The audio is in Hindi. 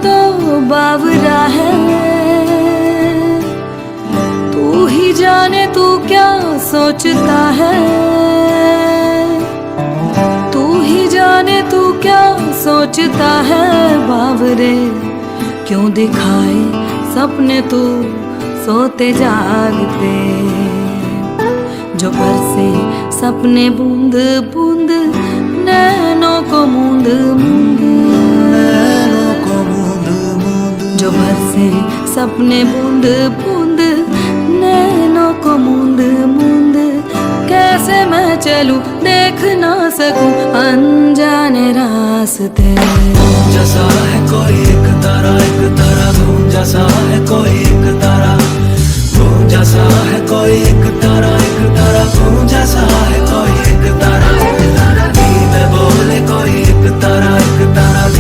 तो बावरा है, तू ही जाने तू क्या सोचता है, तू ही जाने तू क्या सोचता है। बावरे क्यों दिखाए सपने तू सोते जागते, जो बरसे सपने बूंद बूंद नैनों को मूंद मूंद, जो बरसे सपने बूंद बूंद नैनों को मूंद मूंद। कैसे मैं चलूं देख ना सकूं अनजाने रास्ते। जैसा है कोई एक तारा घूम जैसा है कोई एक तारा घूम जैसा है कोई एक तारा घूम जैसा है कोई एक तारा नींद में बोले कोई एक तारा